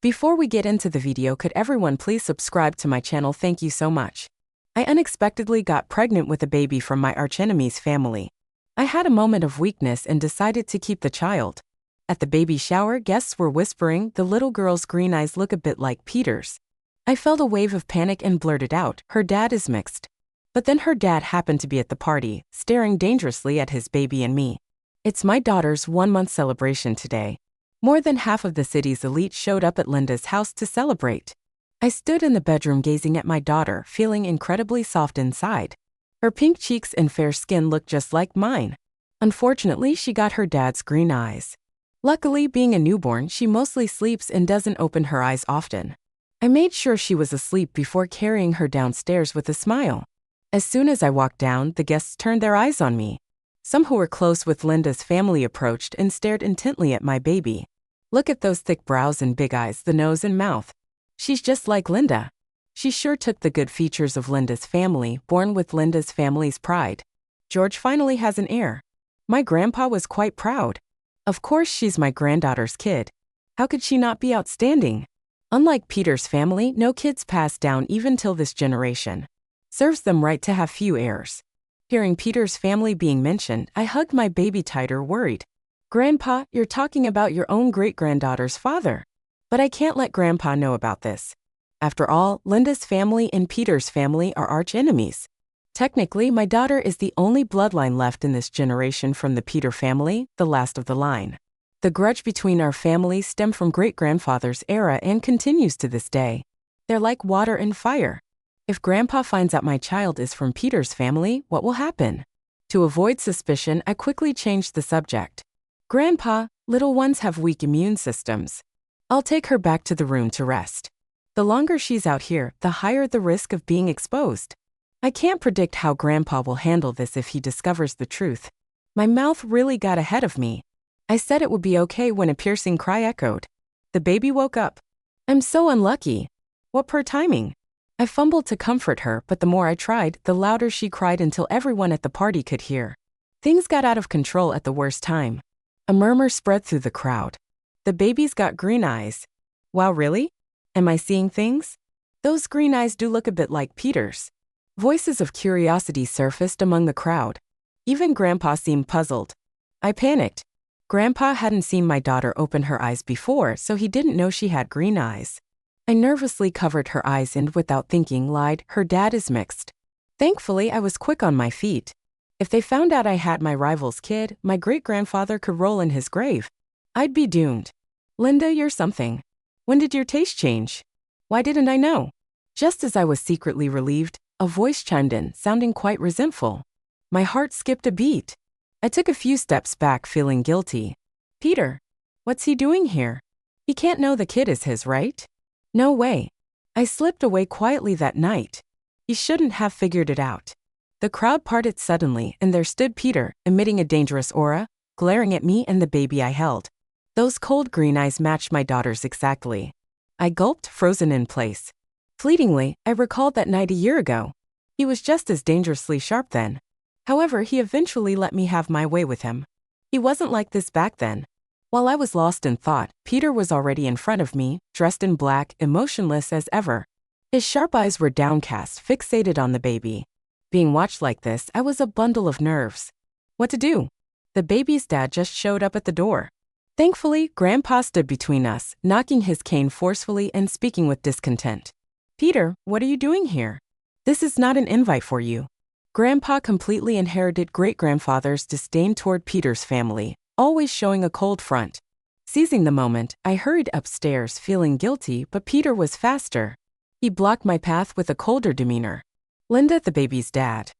Before we get into the video, could everyone please subscribe to my channel? Thank you so much. I unexpectedly got pregnant with a baby from my archenemy's family. I had a moment of weakness and decided to keep the child. At the baby shower, guests were whispering, "The little girl's green eyes look a bit like Peter's." I felt a wave of panic and blurted out, "Her dad is mixed." But then her dad happened to be at the party, staring dangerously at his baby and me. It's my daughter's 1-month celebration today. More than half of the city's elite showed up at Linda's house to celebrate. I stood in the bedroom gazing at my daughter, feeling incredibly soft inside. Her pink cheeks and fair skin looked just like mine. Unfortunately, she got her dad's green eyes. Luckily, being a newborn, she mostly sleeps and doesn't open her eyes often. I made sure she was asleep before carrying her downstairs with a smile. As soon as I walked down, the guests turned their eyes on me. Some who were close with Linda's family approached and stared intently at my baby. "Look at those thick brows and big eyes, the nose and mouth. She's just like Linda." She sure took the good features of Linda's family, born with Linda's family's pride. "George finally has an heir." My grandpa was quite proud. Of course, she's my granddaughter's kid. How could she not be outstanding? Unlike Peter's family, no kids passed down even till this generation. Serves them right to have few heirs. Hearing Peter's family being mentioned, I hugged my baby tighter, worried. "Grandpa, you're talking about your own great-granddaughter's father." But I can't let Grandpa know about this. After all, Linda's family and Peter's family are arch-enemies. Technically, my daughter is the only bloodline left in this generation from the Peter family, the last of the line. The grudge between our families stemmed from great-grandfather's era and continues to this day. They're like water and fire. If Grandpa finds out my child is from Peter's family, what will happen? To avoid suspicion, I quickly changed the subject. "Grandpa, little ones have weak immune systems. I'll take her back to the room to rest. The longer she's out here, the higher the risk of being exposed. I can't predict how Grandpa will handle this if he discovers the truth." My mouth really got ahead of me. I said it would be okay when a piercing cry echoed. The baby woke up. "I'm so unlucky. What poor timing." I fumbled to comfort her, but the more I tried, the louder she cried until everyone at the party could hear. Things got out of control at the worst time. A murmur spread through the crowd. "The baby's got green eyes." Wow, really? Am I seeing things? Those green eyes do look a bit like Peter's. Voices of curiosity surfaced among the crowd. Even Grandpa seemed puzzled. I panicked. Grandpa hadn't seen my daughter open her eyes before, so he didn't know she had green eyes. I nervously covered her eyes and, without thinking, lied, "Her dad is mixed." Thankfully, I was quick on my feet. If they found out I had my rival's kid, my great-grandfather could roll in his grave. I'd be doomed. "Linda, you're something. When did your taste change? Why didn't I know?" Just as I was secretly relieved, a voice chimed in, sounding quite resentful. My heart skipped a beat. I took a few steps back, feeling guilty. "Peter, what's he doing here? He can't know the kid is his, right?" "No way." I slipped away quietly that night. He shouldn't have figured it out. The crowd parted suddenly, and there stood Peter, emitting a dangerous aura, glaring at me and the baby I held. Those cold green eyes matched my daughter's exactly. I gulped, frozen in place. Fleetingly, I recalled that night a year ago. He was just as dangerously sharp then. However, he eventually let me have my way with him. He wasn't like this back then. While I was lost in thought, Peter was already in front of me, dressed in black, emotionless as ever. His sharp eyes were downcast, fixated on the baby. Being watched like this, I was a bundle of nerves. What to do? The baby's dad just showed up at the door. Thankfully, Grandpa stood between us, knocking his cane forcefully and speaking with discontent. "Peter, what are you doing here? This is not an invite for you." Grandpa completely inherited great-grandfather's disdain toward Peter's family, always showing a cold front. Seizing the moment, I hurried upstairs, feeling guilty, but Peter was faster. He blocked my path with a colder demeanor. "Linda, the baby's dad."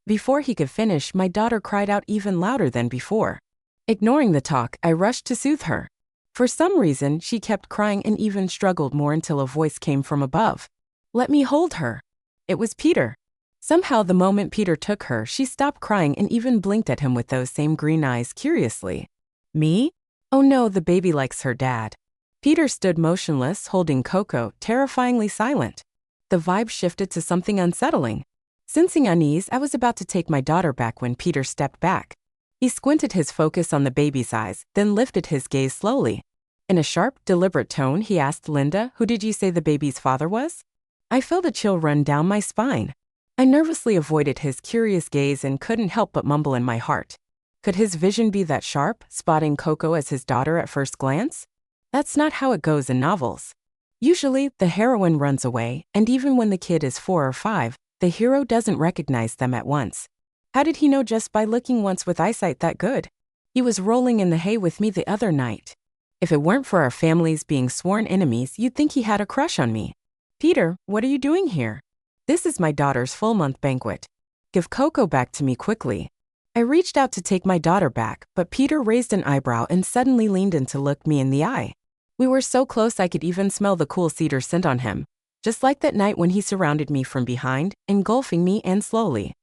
Before he could finish, my daughter cried out even louder than before. Ignoring the talk, I rushed to soothe her. For some reason, she kept crying and even struggled more until a voice came from above. "Let me hold her." It was Peter. Somehow, the moment Peter took her, she stopped crying and even blinked at him with those same green eyes curiously. "Me? Oh no, the baby likes her dad." Peter stood motionless, holding Coco, terrifyingly silent. The vibe shifted to something unsettling. Sensing unease, I was about to take my daughter back when Peter stepped back. He squinted his focus on the baby's eyes, then lifted his gaze slowly. In a sharp, deliberate tone, he asked Linda, "Who did you say the baby's father was?" I felt a chill run down my spine. I nervously avoided his curious gaze and couldn't help but mumble in my heart. Could his vision be that sharp, spotting Coco as his daughter at first glance? That's not how it goes in novels. Usually, the heroine runs away, and even when the kid is 4 or 5, the hero doesn't recognize them at once. How did he know just by looking once with eyesight that good? He was rolling in the hay with me the other night. If it weren't for our families being sworn enemies, you'd think he had a crush on me. "Peter, what are you doing here?" "This is my daughter's full-month banquet. Give Coco back to me quickly." I reached out to take my daughter back, but Peter raised an eyebrow and suddenly leaned in to look me in the eye. We were so close I could even smell the cool cedar scent on him, just like that night when he surrounded me from behind, engulfing me and slowly.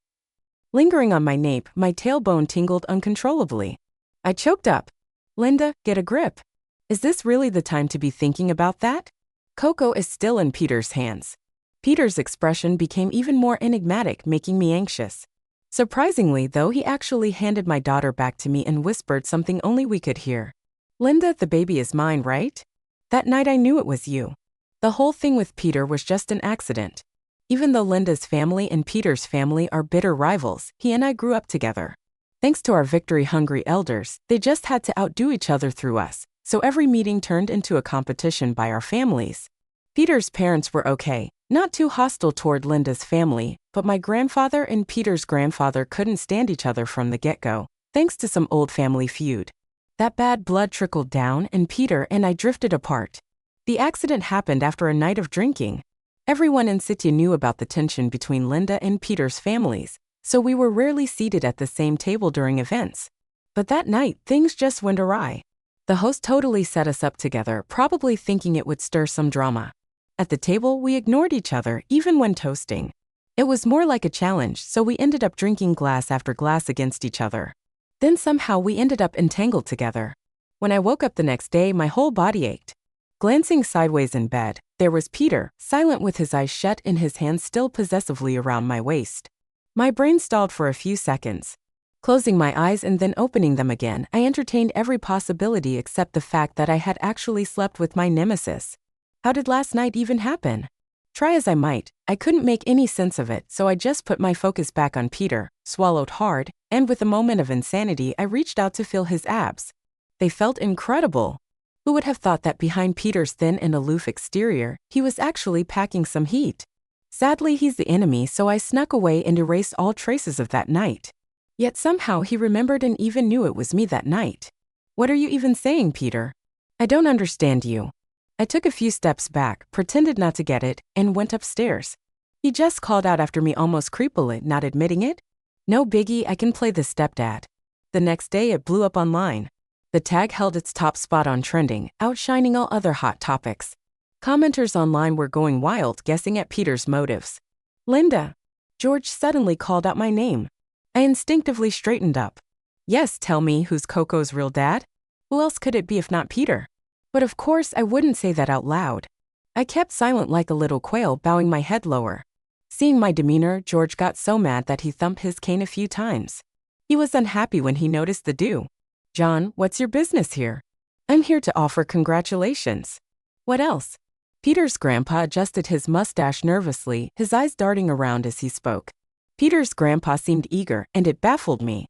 Lingering on my nape, my tailbone tingled uncontrollably. I choked up. "Linda, get a grip. Is this really the time to be thinking about that?" Coco is still in Peter's hands. Peter's expression became even more enigmatic, making me anxious. Surprisingly, though, he actually handed my daughter back to me and whispered something only we could hear. "Linda, the baby is mine, right? That night I knew it was you." The whole thing with Peter was just an accident. Even though Linda's family and Peter's family are bitter rivals, he and I grew up together. Thanks to our victory-hungry elders, they just had to outdo each other through us, so every meeting turned into a competition by our families. Peter's parents were okay, not too hostile toward Linda's family, but my grandfather and Peter's grandfather couldn't stand each other from the get-go, thanks to some old family feud. That bad blood trickled down, and Peter and I drifted apart. The accident happened after a night of drinking. Everyone in Sitya knew about the tension between Linda and Peter's families, so we were rarely seated at the same table during events. But that night, things just went awry. The host totally set us up together, probably thinking it would stir some drama. At the table, we ignored each other, even when toasting. It was more like a challenge, so we ended up drinking glass after glass against each other. Then somehow we ended up entangled together. When I woke up the next day, my whole body ached. Glancing sideways in bed, there was Peter, silent with his eyes shut and his hands still possessively around my waist. My brain stalled for a few seconds. Closing my eyes and then opening them again, I entertained every possibility except the fact that I had actually slept with my nemesis. How did last night even happen? Try as I might, I couldn't make any sense of it, so I just put my focus back on Peter, swallowed hard, and with a moment of insanity, I reached out to feel his abs. They felt incredible. Who would have thought that behind Peter's thin and aloof exterior, he was actually packing some heat? Sadly, he's the enemy, so I snuck away and erased all traces of that night. Yet somehow he remembered and even knew it was me that night. "What are you even saying, Peter? I don't understand you." I took a few steps back, pretended not to get it, and went upstairs. He just called out after me almost creepily, not admitting it. "No biggie, I can play the stepdad." The next day it blew up online. The tag held its top spot on trending, outshining all other hot topics. Commenters online were going wild, guessing at Peter's motives. "Linda." George suddenly called out my name. I instinctively straightened up. "Yes, tell me, who's Coco's real dad? Who else could it be if not Peter?" But of course I wouldn't say that out loud. I kept silent like a little quail, bowing my head lower. Seeing my demeanor, George got so mad that he thumped his cane a few times. He was unhappy when he noticed the do. "John, what's your business here?" "I'm here to offer congratulations." "What else?" Peter's grandpa adjusted his mustache nervously, his eyes darting around as he spoke. Peter's grandpa seemed eager, and it baffled me.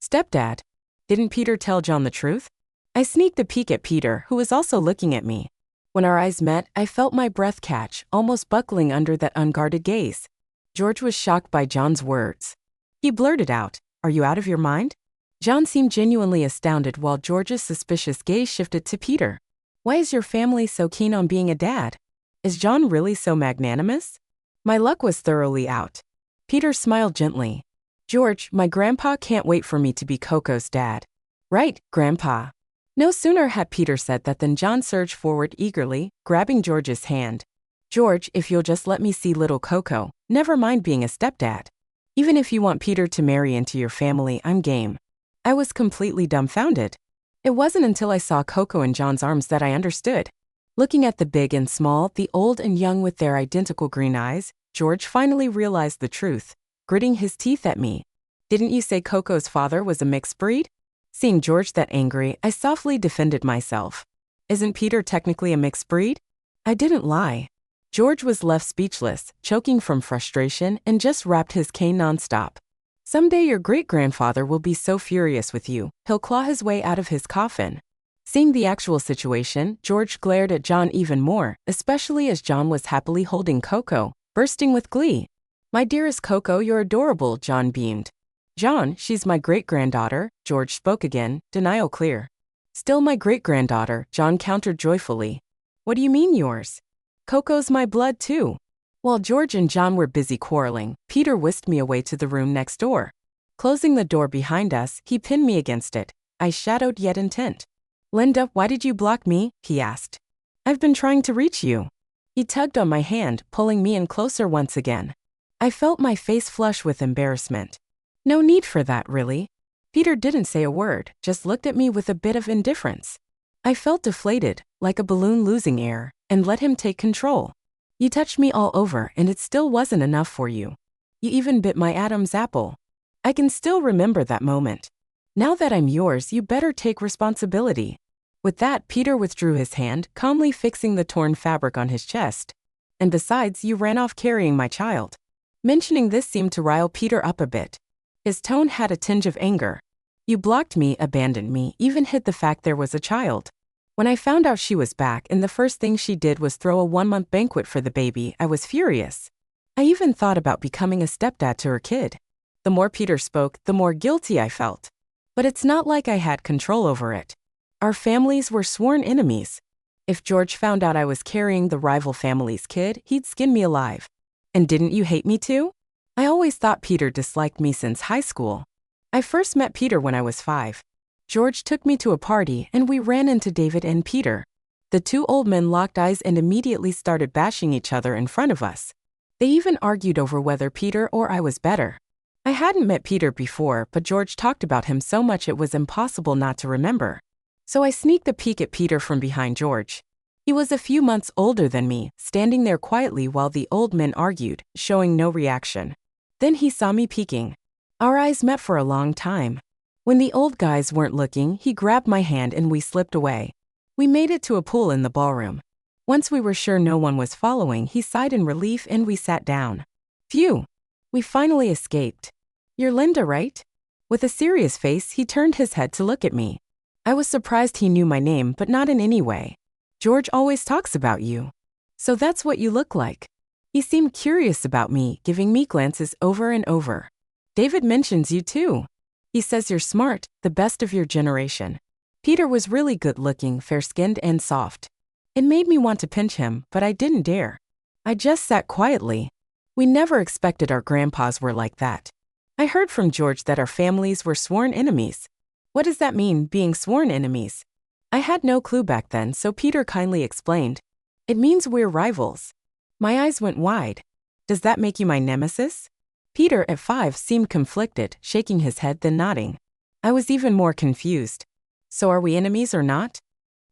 Stepdad. Didn't Peter tell John the truth?" I sneaked a peek at Peter, who was also looking at me. When our eyes met, I felt my breath catch, almost buckling under that unguarded gaze. George was shocked by John's words. He blurted out, "Are you out of your mind?" John seemed genuinely astounded while George's suspicious gaze shifted to Peter. "Why is your family so keen on being a dad? Is John really so magnanimous?" My luck was thoroughly out. Peter smiled gently. "George, my grandpa can't wait for me to be Coco's dad." "Right, Grandpa." No sooner had Peter said that than John surged forward eagerly, grabbing George's hand. "George, if you'll just let me see little Coco, never mind being a stepdad. Even if you want Peter to marry into your family, I'm game." I was completely dumbfounded. It wasn't until I saw Coco in John's arms that I understood. Looking at the big and small, the old and young with their identical green eyes, George finally realized the truth, gritting his teeth at me. "Didn't you say Coco's father was a mixed breed?" Seeing George that angry, I softly defended myself. Isn't Peter technically a mixed breed? I didn't lie. George was left speechless, choking from frustration, and just rapped his cane nonstop. Someday your great-grandfather will be so furious with you, he'll claw his way out of his coffin. Seeing the actual situation, George glared at John even more, especially as John was happily holding Coco, bursting with glee. My dearest Coco, you're adorable, John beamed. John, she's my great-granddaughter, George spoke again, denial clear. Still my great-granddaughter, John countered joyfully. What do you mean yours? Coco's my blood too. While George and John were busy quarreling, Peter whisked me away to the room next door. Closing the door behind us, he pinned me against it, eyes shadowed yet intent. Linda, why did you block me? He asked. I've been trying to reach you. He tugged on my hand, pulling me in closer once again. I felt my face flush with embarrassment. No need for that, really. Peter didn't say a word, just looked at me with a bit of indifference. I felt deflated, like a balloon losing air, and let him take control. You touched me all over and it still wasn't enough for you. You even bit my Adam's apple. I can still remember that moment. Now that I'm yours, you better take responsibility. With that, Peter withdrew his hand, calmly fixing the torn fabric on his chest. And besides, you ran off carrying my child. Mentioning this seemed to rile Peter up a bit. His tone had a tinge of anger. You blocked me, abandoned me, even hid the fact there was a child. When I found out she was back and the first thing she did was throw a 1-month banquet for the baby, I was furious. I even thought about becoming a stepdad to her kid. The more Peter spoke, the more guilty I felt. But it's not like I had control over it. Our families were sworn enemies. If George found out I was carrying the rival family's kid, he'd skin me alive. And didn't you hate me too? I always thought Peter disliked me since high school. I first met Peter when I was 5. George took me to a party and we ran into David and Peter. The two old men locked eyes and immediately started bashing each other in front of us. They even argued over whether Peter or I was better. I hadn't met Peter before, but George talked about him so much it was impossible not to remember. So I sneaked a peek at Peter from behind George. He was a few months older than me, standing there quietly while the old men argued, showing no reaction. Then he saw me peeking. Our eyes met for a long time. When the old guys weren't looking, he grabbed my hand and we slipped away. We made it to a pool in the ballroom. Once we were sure no one was following, he sighed in relief and we sat down. Phew! We finally escaped. You're Linda, right? With a serious face, he turned his head to look at me. I was surprised he knew my name, but not in any way. George always talks about you. So that's what you look like. He seemed curious about me, giving me glances over and over. David mentions you too. He says you're smart, the best of your generation. Peter was really good-looking, fair-skinned and soft. It made me want to pinch him, but I didn't dare. I just sat quietly. We never expected our grandpas were like that. I heard from George that our families were sworn enemies. What does that mean, being sworn enemies? I had no clue back then, so Peter kindly explained. It means we're rivals. My eyes went wide. Does that make you my nemesis? Peter, at 5, seemed conflicted, shaking his head then nodding. I was even more confused. So are we enemies or not?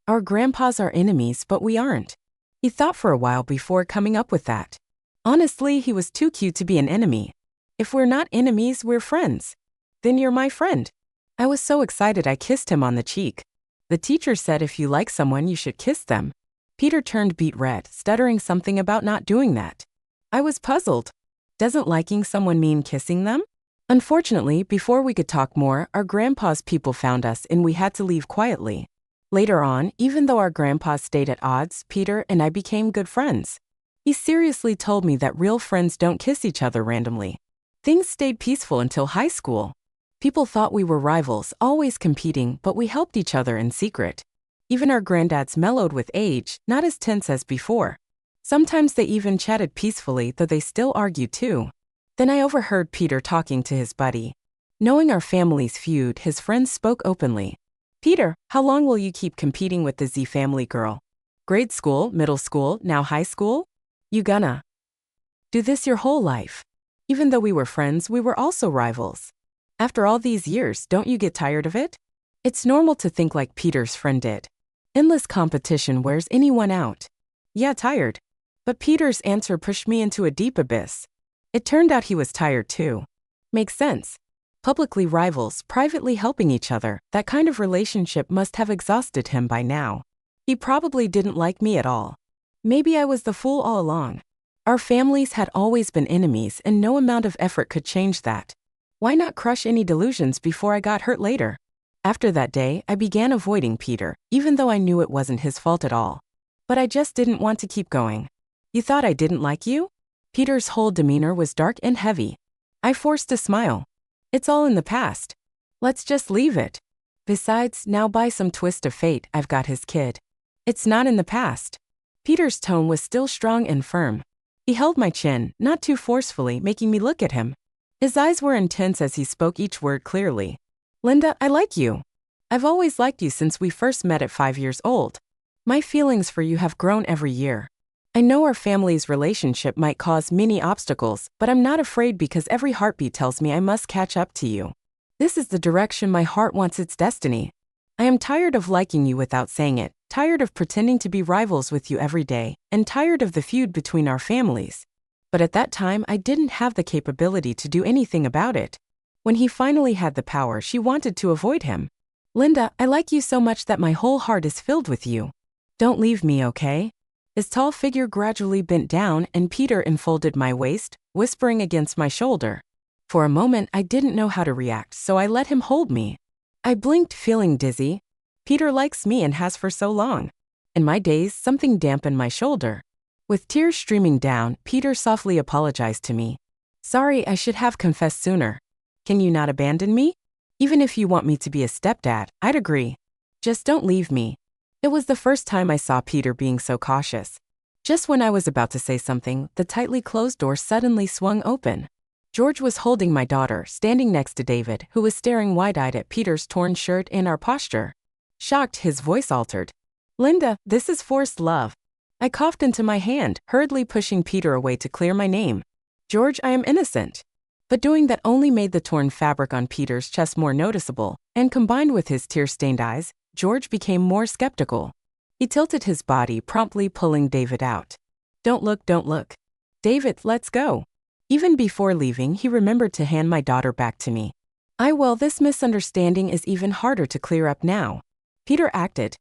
Our grandpas are enemies, but we aren't. He thought for a while before coming up with that. Honestly, he was too cute to be an enemy. If we're not enemies, we're friends. Then you're my friend. I was so excited I kissed him on the cheek. The teacher said if you like someone, you should kiss them. Peter turned beet red, stuttering something about not doing that. I was puzzled. Doesn't liking someone mean kissing them? Unfortunately, before we could talk more, our grandpa's people found us and we had to leave quietly. Later on, even though our grandpas stayed at odds, Peter and I became good friends. He seriously told me that real friends don't kiss each other randomly. Things stayed peaceful until high school. People thought we were rivals, always competing, but we helped each other in secret. Even our granddads mellowed with age, not as tense as before. Sometimes they even chatted peacefully, though they still argued too. Then I overheard Peter talking to his buddy. Knowing our family's feud, his friends spoke openly. Peter, how long will you keep competing with the Z family girl? Grade school, middle school, now high school? You gonna do this your whole life? Even though we were friends, we were also rivals. After all these years, don't you get tired of it? It's normal to think like Peter's friend did. Endless competition wears anyone out. Yeah, tired. But Peter's answer pushed me into a deep abyss. It turned out he was tired too. Makes sense. Publicly rivals, privately helping each other, that kind of relationship must have exhausted him by now. He probably didn't like me at all. Maybe I was the fool all along. Our families had always been enemies and no amount of effort could change that. Why not crush any delusions before I got hurt later? After that day, I began avoiding Peter, even though I knew it wasn't his fault at all. But I just didn't want to keep going. You thought I didn't like you? Peter's whole demeanor was dark and heavy. I forced a smile. It's all in the past. Let's just leave it. Besides, now by some twist of fate, I've got his kid. It's not in the past. Peter's tone was still strong and firm. He held my chin, not too forcefully, making me look at him. His eyes were intense as he spoke each word clearly. Linda, I like you. I've always liked you since we first met at 5 years old. My feelings for you have grown every year. I know our family's relationship might cause many obstacles, but I'm not afraid because every heartbeat tells me I must catch up to you. This is the direction my heart wants its destiny. I am tired of liking you without saying it, tired of pretending to be rivals with you every day, and tired of the feud between our families. But at that time, I didn't have the capability to do anything about it. When he finally had the power, she wanted to avoid him. Linda, I like you so much that my whole heart is filled with you. Don't leave me, okay? His tall figure gradually bent down and Peter enfolded my waist, whispering against my shoulder. For a moment, I didn't know how to react, so I let him hold me. I blinked, feeling dizzy. Peter likes me and has for so long. In my daze, something dampened my shoulder. With tears streaming down, Peter softly apologized to me. Sorry, I should have confessed sooner. Can you not abandon me? Even if you want me to be a stepdad, I'd agree. Just don't leave me. It was the first time I saw Peter being so cautious. Just when I was about to say something, the tightly closed door suddenly swung open. George was holding my daughter, standing next to David, who was staring wide-eyed at Peter's torn shirt and our posture. Shocked, his voice altered. Linda, this is forced love. I coughed into my hand, hurriedly pushing Peter away to clear my name. George, I am innocent. But doing that only made the torn fabric on Peter's chest more noticeable, and combined with his tear-stained eyes, George became more skeptical. He tilted his body, promptly pulling David out. Don't look, don't look. David, let's go. Even before leaving, he remembered to hand my daughter back to me. Well, this misunderstanding is even harder to clear up now. Peter acted,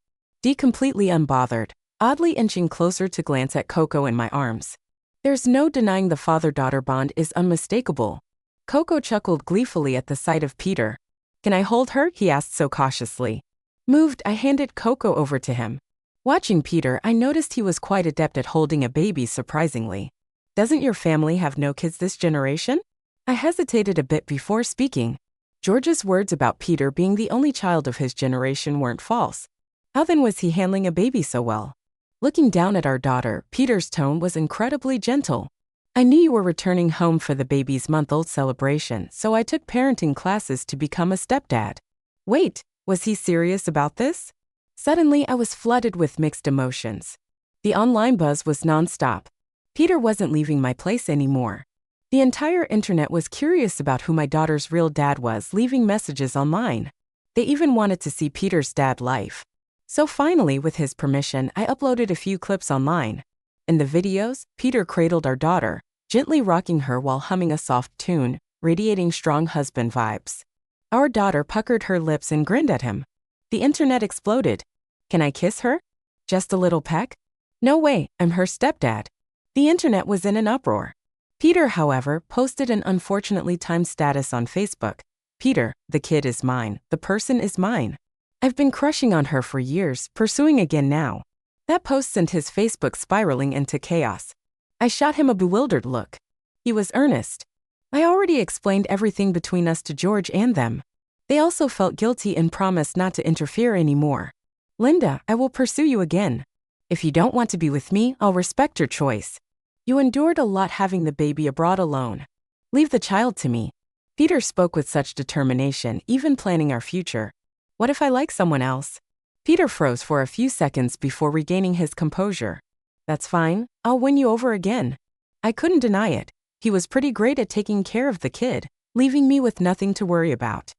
completely unbothered, oddly inching closer to glance at Coco in my arms. There's no denying the father-daughter bond is unmistakable. Coco chuckled gleefully at the sight of Peter. Can I hold her? He asked so cautiously. Moved, I handed Coco over to him. Watching Peter, I noticed he was quite adept at holding a baby surprisingly. Doesn't your family have no kids this generation? I hesitated a bit before speaking. George's words about Peter being the only child of his generation weren't false. How then was he handling a baby so well? Looking down at our daughter, Peter's tone was incredibly gentle. I knew you were returning home for the baby's month-old celebration, so I took parenting classes to become a stepdad. Wait, was he serious about this? Suddenly, I was flooded with mixed emotions. The online buzz was nonstop. Peter wasn't leaving my place anymore. The entire internet was curious about who my daughter's real dad was, leaving messages online. They even wanted to see Peter's dad live. So finally, with his permission, I uploaded a few clips online. In the videos, Peter cradled our daughter, gently rocking her while humming a soft tune, radiating strong husband vibes. Our daughter puckered her lips and grinned at him. The internet exploded. Can I kiss her? Just a little peck? No way, I'm her stepdad. The internet was in an uproar. Peter, however, posted an unfortunately timed status on Facebook. Peter, the kid is mine, the person is mine. I've been crushing on her for years, pursuing again now. That post sent his Facebook spiraling into chaos. I shot him a bewildered look. He was earnest. I already explained everything between us to George and them. They also felt guilty and promised not to interfere anymore. Linda, I will pursue you again. If you don't want to be with me, I'll respect your choice. You endured a lot having the baby abroad alone. Leave the child to me. Peter spoke with such determination, even planning our future. What if I like someone else? Peter froze for a few seconds before regaining his composure. That's fine, I'll win you over again. I couldn't deny it. He was pretty great at taking care of the kid, leaving me with nothing to worry about.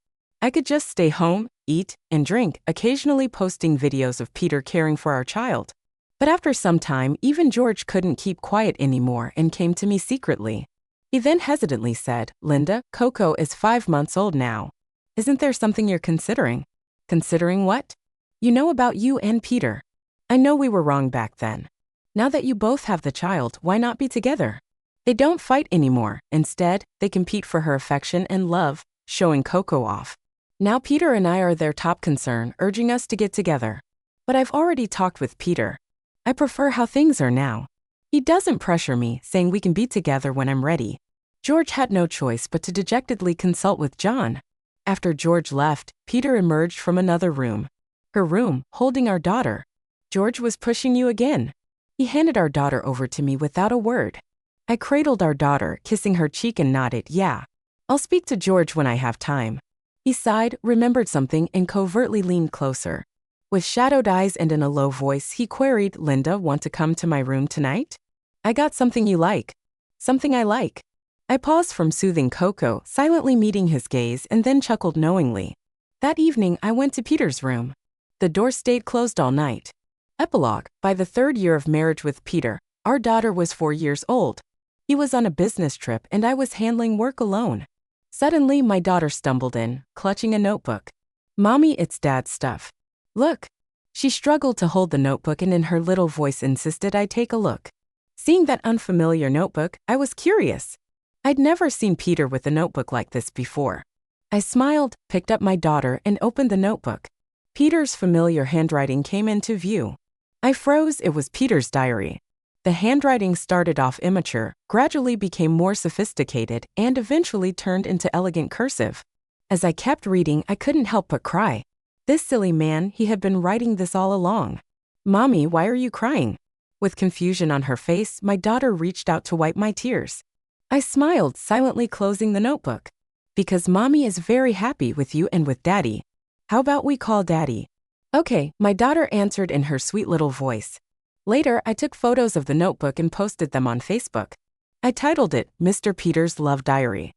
I could just stay home, eat, and drink, occasionally posting videos of Peter caring for our child. But after some time, even George couldn't keep quiet anymore and came to me secretly. He then hesitantly said, "Linda, Coco is 5 months old now. Isn't there something you're considering?" "Considering what?" "You know about you and Peter. I know we were wrong back then. Now that you both have the child, why not be together?" They don't fight anymore. Instead, they compete for her affection and love, showing Coco off. Now Peter and I are their top concern, urging us to get together. But I've already talked with Peter. I prefer how things are now. He doesn't pressure me, saying we can be together when I'm ready. George had no choice but to dejectedly consult with John. After George left, Peter emerged from another room. Her room, holding our daughter. "George was pushing you again." He handed our daughter over to me without a word. I cradled our daughter, kissing her cheek and nodded, "Yeah. I'll speak to George when I have time." He sighed, remembered something, and covertly leaned closer. With shadowed eyes and in a low voice, he queried, "Linda, want to come to my room tonight? I got something you like." "Something I like." I paused from soothing Coco, silently meeting his gaze, and then chuckled knowingly. That evening, I went to Peter's room. The door stayed closed all night. Epilogue. By the 3rd year of marriage with Peter, our daughter was 4 years old. He was on a business trip and I was handling work alone. Suddenly, my daughter stumbled in, clutching a notebook. "Mommy, it's Dad's stuff. Look." She struggled to hold the notebook and in her little voice insisted I take a look. Seeing that unfamiliar notebook, I was curious. I'd never seen Peter with a notebook like this before. I smiled, picked up my daughter, and opened the notebook. Peter's familiar handwriting came into view. I froze. It was Peter's diary. The handwriting started off immature, gradually became more sophisticated, and eventually turned into elegant cursive. As I kept reading, I couldn't help but cry. This silly man, he had been writing this all along. "Mommy, why are you crying?" With confusion on her face, my daughter reached out to wipe my tears. I smiled, silently closing the notebook. "Because Mommy is very happy with you and with Daddy. How about we call Daddy?" "Okay," my daughter answered in her sweet little voice. Later, I took photos of the notebook and posted them on Facebook. I titled it, "Mr. Peter's Love Diary."